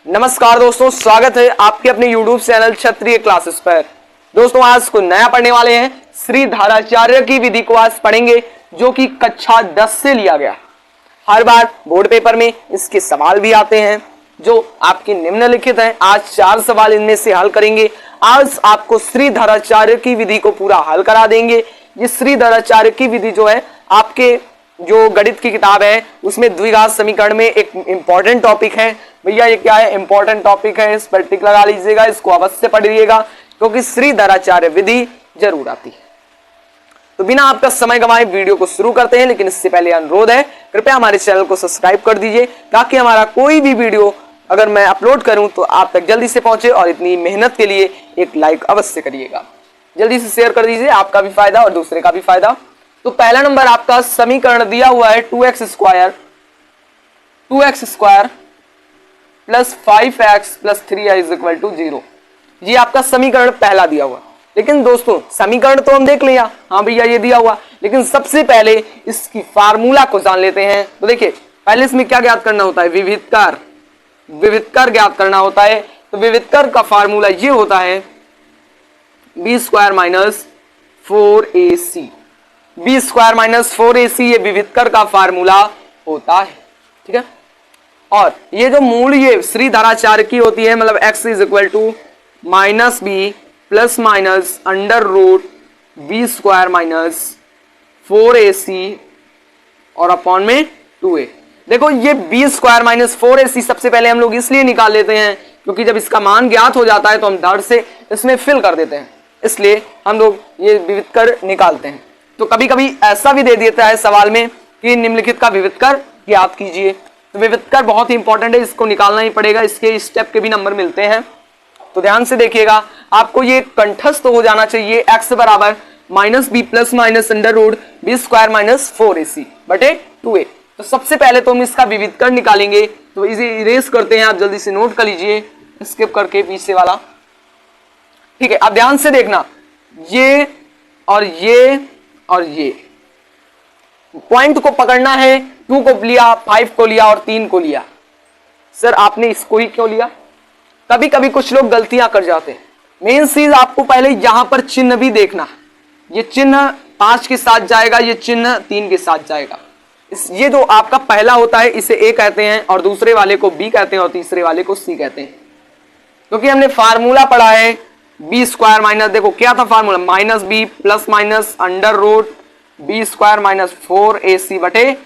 नमस्कार दोस्तों, स्वागत है आपके अपने YouTube चैनल क्षत्रिय क्लासेस पर। दोस्तों आज को नया पढ़ने वाले हैं। श्री धाराचार्य की विधि को आज पढ़ेंगे, जो कि कक्षा 10 से लिया गया। हर बार बोर्ड पेपर में इसके सवाल भी आते हैं जो आपके निम्नलिखित हैं। आज 4 सवाल इनमें से हल करेंगे। आज आपको श्री धाराचार्य की विधि को पूरा हल करा देंगे। ये श्री धाराचार्य की विधि जो है, आपके जो गणित की किताब है उसमें द्विघात समीकरण में एक इंपॉर्टेंट टॉपिक है। भैया ये क्या है? इंपॉर्टेंट टॉपिक है, इस पर टिक लगा लीजिएगा, इसको अवश्य पढ़िएगा क्योंकि श्री धाराचार्य विधि जरूर आती है। तो बिना आपका समय गंवाए वीडियो को शुरू करते हैं, लेकिन इससे पहले अनुरोध है कृपया हमारे चैनल को सब्सक्राइब कर दीजिए ताकि हमारा कोई भी वीडियो अगर मैं अपलोड करूं तो आप तक जल्दी से पहुंचे। और इतनी मेहनत के लिए एक लाइक अवश्य करिएगा, जल्दी से शेयर कर दीजिए, आपका भी फायदा और दूसरे का भी फायदा। तो पहला नंबर आपका समीकरण दिया हुआ है 2x square plus 5x plus 3y is equal to 0। ये आपका समीकरण पहला दिया हुआ। लेकिन दोस्तों समीकरण तो हम देख लिया, हाँ भैया ये दिया हुआ, लेकिन सबसे पहले इसकी फार्मूला को जान लेते हैं। तो देखिए पहले इसमें क्या ज्ञात करना होता है? विविधकर ज्ञात करना होता है। तो विविधकर का फार्मूला ये होता है b square minus 4ac। b square minus 4ac ये विविधकर का फार्मूला होता है, ठीक है। और ये जो मूल ये श्री धाराचार्य की होती है, मतलब x is equal to minus b plus minus under root b square minus 4ac और अपॉन में 2a। देखो ये b स्क्वायर माइनस 4ac सबसे पहले हम लोग इसलिए निकाल लेते हैं क्योंकि जब इसका मान ज्ञात हो जाता है तो हम धड़ से इसमें फिल कर देते हैं, इसलिए हम लोग ये विविधकर निकालते हैं। तो कभी कभी ऐसा भी दे देता है सवाल में कि निम्नलिखित का विविधकर ज्ञात कीजिए। तो विविधकर बहुत ही इंपॉर्टेंट है, इसको निकालना ही पड़ेगा, इसके स्टेप के भी नंबर मिलते हैं। तो ध्यान से देखिएगा, आपको ये कंठस्थ हो जाना चाहिए। x बराबर minus b plus minus under root b square minus 4ac बटे 2a। तो सबसे पहले तो हम इसका विविधकर निकालेंगे। तो इसे इरेज करते हैं, आप जल्दी से नोट कर लीजिए स्किप करके पीछे वाला, ठीक है। अब ध्यान से देखना, ये और ये और ये पॉइंट को पकड़ना है। 2 को लिया, 5 को लिया और 3 को लिया। सर आपने इसको ही क्यों लिया? कभी कभी कुछ लोग गलतियां कर जाते हैं। मेन चीज आपको पहले यहां पर चिन्ह भी देखना है। ये चिन्ह 5 के साथ जाएगा, ये चिन्ह 3 के साथ जाएगा। ये जो आपका पहला होता है इसे A कहते हैं और दूसरे वाले को B कहते हैं और तीसरे वाले को C कहते हैं। क्योंकि हमने फार्मूला पढ़ा है बी स्क्वायर माइनस, देखो क्या था formula, minus b plus minus under root b square minus 4ac बटे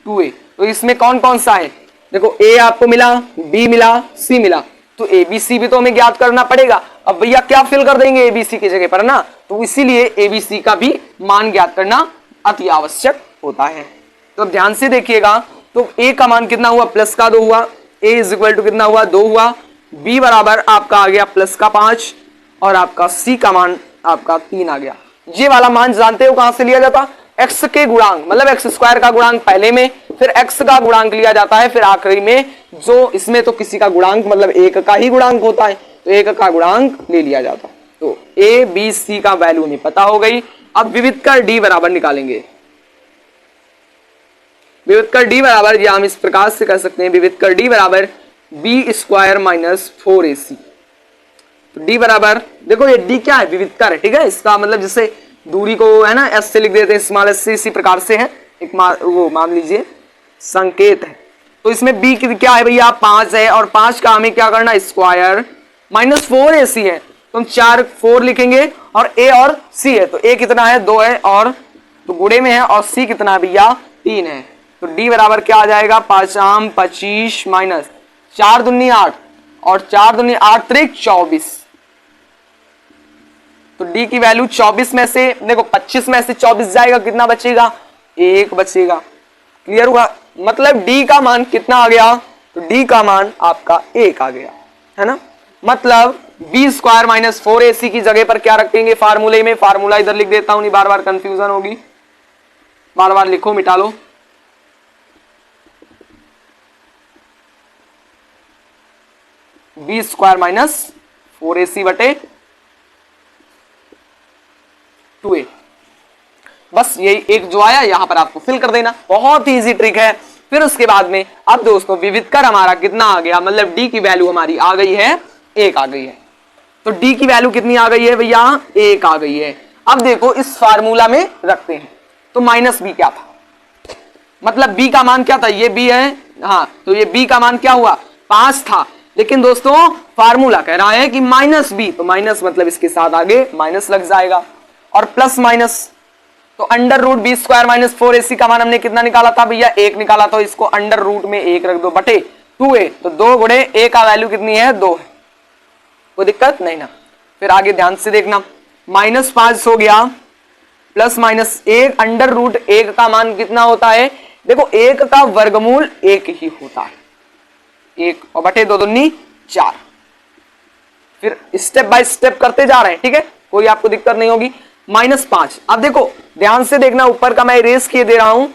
2a। तो इसमें कौन कौन सा है? देखो a आपको मिला, b मिला, c मिला, तो abc भी तो हमें ज्ञात करना पड़ेगा। अब भैया क्या फिल कर देंगे abc की जगह पर ना, तो इसीलिए abc का भी मान ज्ञात करना अति आवश्यक होता है। तो अब ध्यान से देखिएगा, तो a का मान कितना हुआ? प्लस का 2 हुआ। a इज इक्वल टू कितना हुआ? 2 हुआ। b बराबर आपका आ गया प्लस का 5 और आपका c का मान आपका 3 आ गया। ये वाला मान जानते हो कहां से लिया जाता? x के गुणांक, मतलब x स्क्वायर का गुणांक पहले में, फिर x का गुणांक लिया जाता है, फिर आखिरी में जो इसमें तो किसी का गुणांक मतलब एक का ही गुणांक होता है, तो एक का गुणांक ले लिया जाता है। तो a b c का वैल्यू हमें पता हो गई। अब विविधकर d बराबर निकालेंगे। विविधकर d बराबर, या हम इस प्रकार से कर सकते हैं, विविधकर d बराबर b square minus 4ac। d बराबर, देखो ये d क्या है? विविधकर है, ठीक है। इसका मतलब जैसे दूरी को है ना s से लिख देते हैं, स्मॉल s से, इसी प्रकार से है एक वो मान लीजिए संकेत है। तो इसमें b क्या है भैया? 5 है और 5 का हमें क्या करना? स्क्वायर माइनस 4ac है, तो हम 4 लिखेंगे और a और c है, तो a कितना है? 2 है और तो गुणे में है, और c कितना है भैया? 3 है। तो d बराबर क्या आ जाएगा? 5 आम 25 माइनस 4 दूनी 8 और 4 दूनी 8 त्रिक 24। तो d की वैल्यू 24 में से, देखो 25 में से 24 जाएगा, कितना बचेगा? 1 बचेगा। क्लियर हुआ? मतलब d का मान कितना आ गया? तो d का मान आपका 1 आ गया, है ना। मतलब b स्क्वायर माइनस 4ac की जगह पर क्या रखेंगे फार्मूले में? फार्मूला इधर लिख देता हूं, नहीं बार बार कंफ्यूजन होगी, बार बार लिखो मिटा लो। b स्क्वायर माइनस 4ac बटे 2a। बस यही एक जो आया यहां पर आपको फिल कर देना। बहुत ही इजी ट्रिक है, फिर उसके बाद में अब दोस्तों विविध कर हमारा कितना आ गया, मतलब डी की वैल्यू हमारी आ गई है 1 आ गई है। तो डी की वैल्यू कितनी आ गई है भैया, 1 आ गई है। अब देखो इस फार्मूला में रखते हैं, तो माइनस बी क्या था, मतलब बी का मान क्या था, ये बी है, हाँ तो ये बी का मान क्या हुआ 5 था, लेकिन दोस्तों फार्मूला कह रहा है कि माइनस बी, तो माइनस मतलब इसके साथ आगे माइनस लग जाएगा, और प्लस माइनस, तो under root b square minus 4ac का मान हमने कितना निकाला था भैया 1 निकाला, तो इसको अंडर रूट में 1 रख दो बटे 2a, तो 2 गुणे a का वैल्यू कितनी है 2 है, कोई दिक्कत नहीं ना। फिर आगे ध्यान से देखना, -5 हो गया, प्लस माइनस 1 अंडर रूट 1 का मान कितना होता है, देखो 1 का वर्गमूल 1 ही होता है, 1 और बटे 2 दूनी 4। फिर स्टेप बाय स्टेप करते जा रहे हैं, ठीक है, कोई आपको दिक्कत नहीं होगी। -5, अब देखो ध्यान से देखना, ऊपर का मैं इरेज किए दे रहा हूं,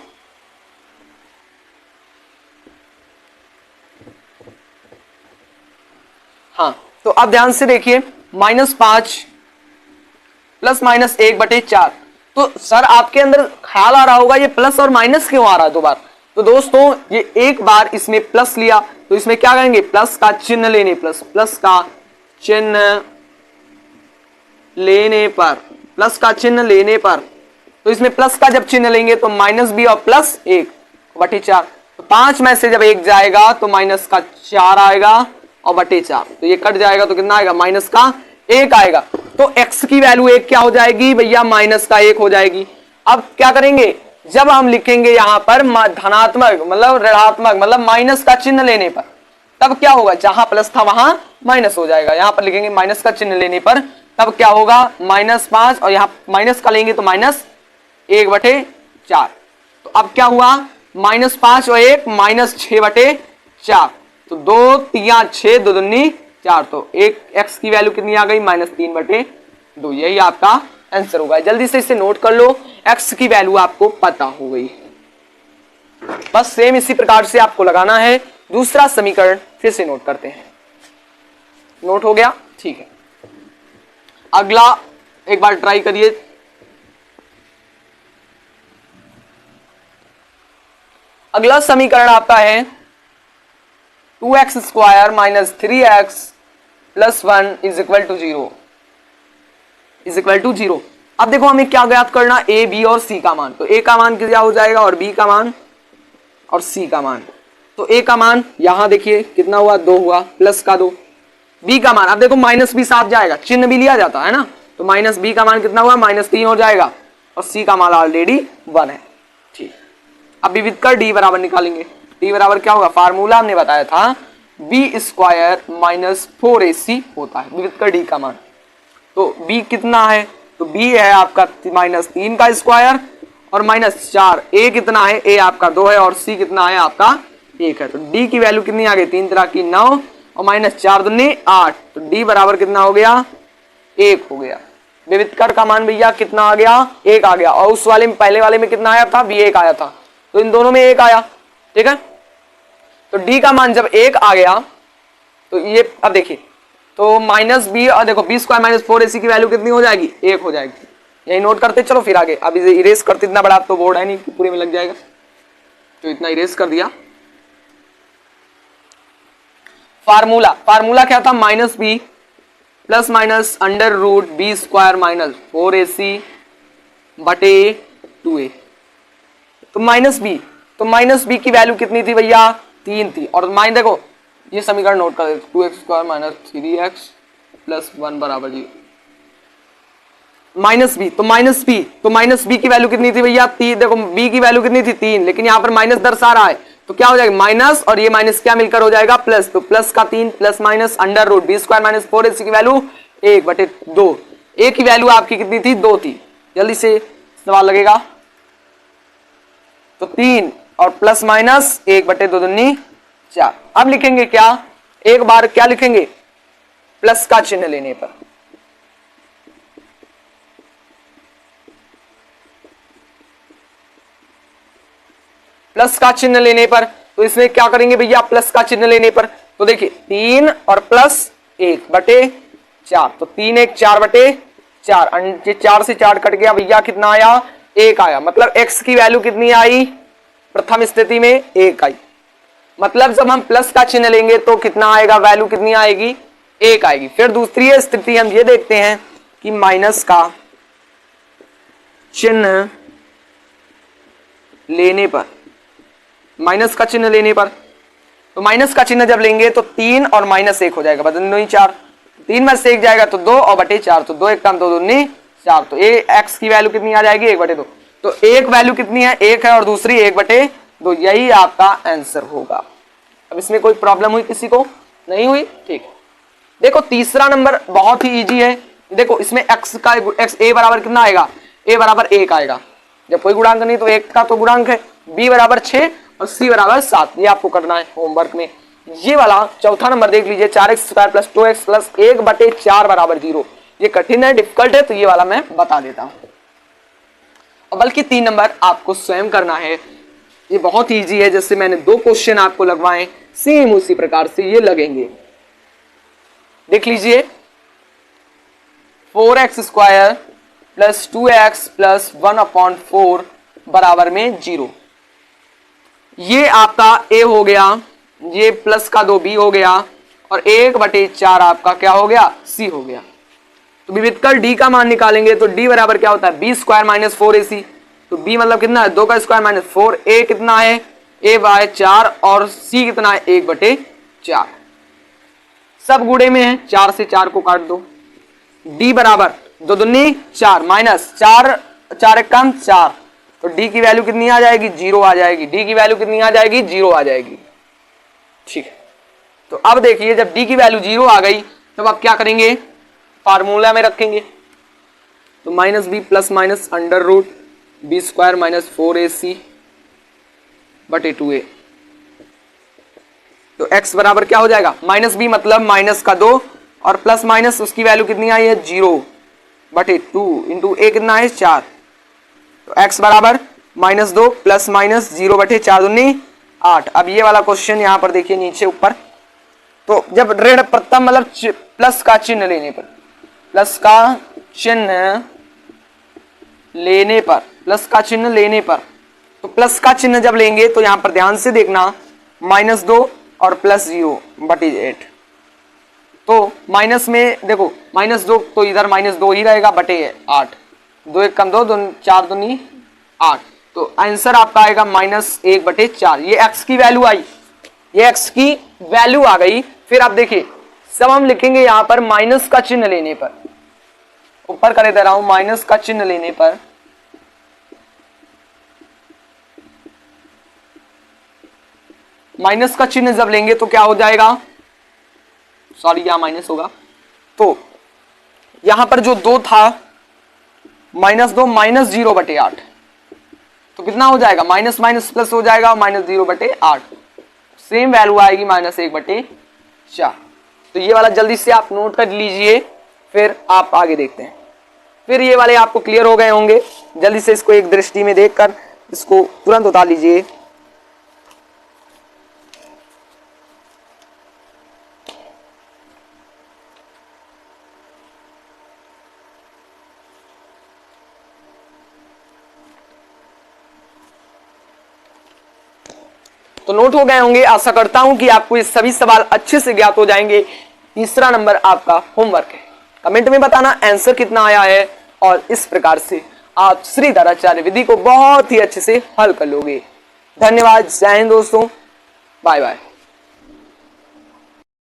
हाँ तो अब ध्यान से देखिए, -5 प्लस माइनस 1 बटे 4, तो सर आपके अंदर ख्याल आ रहा होगा ये प्लस और माइनस क्यों आ रहा है दो बार, तो दोस्तों ये एक बार इसमें प्लस लिया, तो इसमें क्या करेंगे प्लस का चिन्ह लेने, प्लस का चिन्ह लेने पर, प्लस का चिन्ह लेने पर, तो इसमें प्लस का जब चिन्ह लेंगे तो माइनस बी और प्लस 1 बटे 4, तो 5 में से जब 1 जाएगा तो माइनस का 4 आएगा और बटे 4, तो ये कट जाएगा तो कितना आएगा माइनस का 1 आएगा, तो x की वैल्यू 1 क्या हो जाएगी भैया माइनस का 1 हो जाएगी। अब क्या करेंगे, जब हम लिखेंगे यहां पर धनात्मक मतलब ऋणात्मक मतलब माइनस का चिन्ह लेने पर, तब क्या होगा, जहां प्लस था वहां माइनस हो जाएगा, यहां पर लिखेंगे माइनस का चिन्ह लेने पर, तब क्या होगा -5 और यहां माइनस का लेंगे तो -1 बटे 4, तो अब क्या हुआ -5 और 1 -6 बटे 4, तो 2 3 6 2 दूनी 4, तो एक x की वैल्यू कितनी आ गई -3 बटे 2, यही आपका आंसर होगा। जल्दी से इसे नोट कर लो, x की वैल्यू आपको पता हो गई, बस सेम इसी प्रकार से आपको लगाना है। दूसरा समीकरण फिर से नोट करते हैं, नोट हो गया, ठीक है। अगला एक बार ट्राई करिए, अगला समीकरण आपका है 2x square minus 3x plus 1 is equal to 0। अब देखो हमें क्या ज्ञात करना, a b और c का मान, तो a का मान क्या हो जाएगा और b का मान और c का मान, तो a का मान यहां देखिए कितना हुआ 2 हुआ, प्लस का 2, b का मान अब देखो माइनस भी साथ जाएगा, चिन्ह भी लिया जाता है ना, तो माइनस b का मान कितना हुआ -3 हो जाएगा, और c का मान ऑलरेडी 1 है, ठीक। अब विविध कर d बराबर निकालेंगे, d बराबर क्या होगा, फार्मूला हमने बताया था b स्क्वायर माइनस 4ac होता है विविध कर d का मान, तो b कितना है, तो b है आपका -3 का स्क्वायर और -4, a कितना है, a आपका 2 है और c कितना है आपका 1 है, तो d की वैल्यू कितनी आ गई 3 तरह की 9 और -4 दूनी 8, तो d बराबर कितना हो गया 1 हो गया। विविध कर का मान भैया कितना आ गया 1 आ गया, और उस वाले में पहले वाले में कितना आया था b1 आया था, तो इन दोनों में 1 आया, ठीक है। तो d का मान जब 1 आ गया तो ये अब देखिए, तो -b और देखो b स्क्वायर माइनस 4ac की वैल्यू कितनी हो जाएगी 1 हो जाएगी, यही नोट करते चलो फिर आगे। अब इसे इरेज करते, इतना बड़ा तो बोर्ड है नहीं कि पूरे में लग जाएगा, तो इतना इरेज कर दिया। फार्मूला क्या था, -b plus minus under root b square minus 4ac बटे 2a, तो -b की वैल्यू कितनी थी भैया 3 थी, और माइन देखो ये समीकरण नोट कर देते, 2x square minus 3x plus 1 बराबर 0, माइनस b की वैल्यू कितनी थी भैया 3, देखो b की वैल्यू कितनी थी 3, लेकिन यहाँ पर माइनस दर्शा रहा है, तो क्या हो जाएगा माइनस और ये माइनस क्या मिलकर हो जाएगा प्लस, तो प्लस का 3 plus minus under root b square minus 4ac की वैल्यू 1 बटे 2, a की वैल्यू आपकी कितनी थी 2 थी, जल्दी से सवाल लगेगा, तो 3 और प्लस माइनस 1 बटे 2 दूनी 4। अब लिखेंगे क्या, एक बार क्या लिखेंगे प्लस का चिन्ह लेने पर, प्लस का चिन्ह लेने पर, तो इसमें क्या करेंगे भैया प्लस का चिन्ह लेने पर, तो देखिए 3 और प्लस 1 बटे 4, तो 3 1 4 बटे 4, 4 से 4 कट गया भैया कितना आया 1 आया, मतलब x की वैल्यू कितनी आई प्रथम स्थिति में 1 आई, मतलब जब हम प्लस का चिन्ह लेंगे तो कितना आएगा, वैल्यू कितनी आएगी, 1 आएगी। फिर दूसरी स्थिति हम ये देखते हैं कि माइनस का चिन्ह लेने पर, माइनस का चिन्ह लेने पर, तो माइनस का चिन्ह जब लेंगे तो 3 और -1 हो जाएगा, बदल नहीं 4, 3 में से 1 जाएगा तो 2 और बटे 4, तो 2 1 कम 2 दूनी 4, तो x की वैल्यू कितनी आ जाएगी, 1/2। तो एक वैल्यू कितनी है, 1 है, और दूसरी 1/2, यही आपका आंसर होगा। अब इसमें कोई प्रॉब्लम हुई किसी को, नहीं हुई, ठीक। देखो तीसरा नंबर बहुत ही इजी है। देखो इसमें x का a बराबर कितना आएगा, a बराबर 1 आएगा, जब कोई गुणांक नहीं तो 1 का तो गुणांक है, b बराबर 6 और c बराबर 7, ये आपको करना है होमवर्क में। ये वाला चौथा नंबर देख लीजिए, 4x² + 2x + 1/4 बराबर 0, ये कठिन है, डिफिकल्ट है, तो ये वाला मैं बता देता हूं। और बल्कि 3 नंबर आपको स्वयं करना है, ये बहुत इजी है, जैसे मैंने 2 क्वेश्चन आपको लगवाए, सेम उसी प्रकार से ये लगेंगे। देख लीजिए, 4x² + 2x + 1/4 बराबर में 0, ये आपका a हो गया, ये प्लस का 2b हो गया, और 1/4 आपका क्या हो गया, c हो गया। तो विविधकल d का मान निकालेंगे तो d बराबर क्या होता है, b² - 4ac, तो b मतलब कितना है, 2 का स्क्वायर -4, a कितना है, a/4, और c कितना है, 1/4, सब गुणे में है, 4 से 4 को काट दो, d बराबर 2 दूनी 4 -4, 4 1 कम 4, तो d की वैल्यू कितनी आ जाएगी, 0 आ जाएगी, d की वैल्यू कितनी आ जाएगी, 0 आ जाएगी, ठीक है। तो अब देखिए जब d की वैल्यू 0 आ गई तब आप क्या करेंगे, फार्मूला में रखेंगे, तो -b ± √b² - 4ac बटे 2a, तो x बराबर क्या हो जाएगा, -b मतलब माइनस का 2 और प्लस माइनस उसकी वैल्यू कितनी आई है, 0/2 इंटू a कितना है, 4, तो x बराबर -2 प्लस माइनस 0/4 दूनी 8। अब ये वाला क्वेश्चन यहाँ पर देखिए नीचे ऊपर, तो जब ऋण प्रथम मतलब प्लस का चिन्ह लेने पर, प्लस का चिन्ह लेने पर, प्लस का चिन्ह लेने पर, तो प्लस का चिन्ह जब लेंगे तो यहां पर ध्यान से देखना, -2 और +0/8, तो माइनस में देखो -2 तो इधर -2 ही रहेगा बटे 8, 2 1 कम 2, 4 दूनी 8, तो आंसर आपका आएगा -1/4। ये x की वैल्यू आई, ये x की वैल्यू आ गई। फिर आप देखिए सब हम लिखेंगे यहां पर माइनस का चिन्ह लेने पर, ऊपर करे दे रहा हूं, माइनस का चिन्ह लेने पर माइनस का चिन्ह जब लेंगे तो क्या हो जाएगा, सॉरी यहां माइनस होगा, तो यहां पर जो 2 था -2 -0/8, तो कितना हो जाएगा, माइनस माइनस प्लस हो जाएगा, -0/8, सेम वैल्यू आएगी -1/4। तो ये वाला जल्दी से आप नोट कर लीजिए, फिर आप आगे देखते हैं। फिर ये वाले आपको क्लियर हो गए होंगे, जल्दी से इसको एक दृष्टि में देखकर इसको तुरंत उतार लीजिए। तो नोट हो गए होंगे, आशा करता हूं कि आपको ये सभी सवाल अच्छे से ज्ञात हो जाएंगे। तीसरा नंबर आपका होमवर्क है, कमेंट में बताना आंसर कितना आया है, और इस प्रकार से आप श्रीधराचार्य विधि को बहुत ही अच्छे से हल कर लोगे। धन्यवाद, जय हिंद दोस्तों, बाय बाय।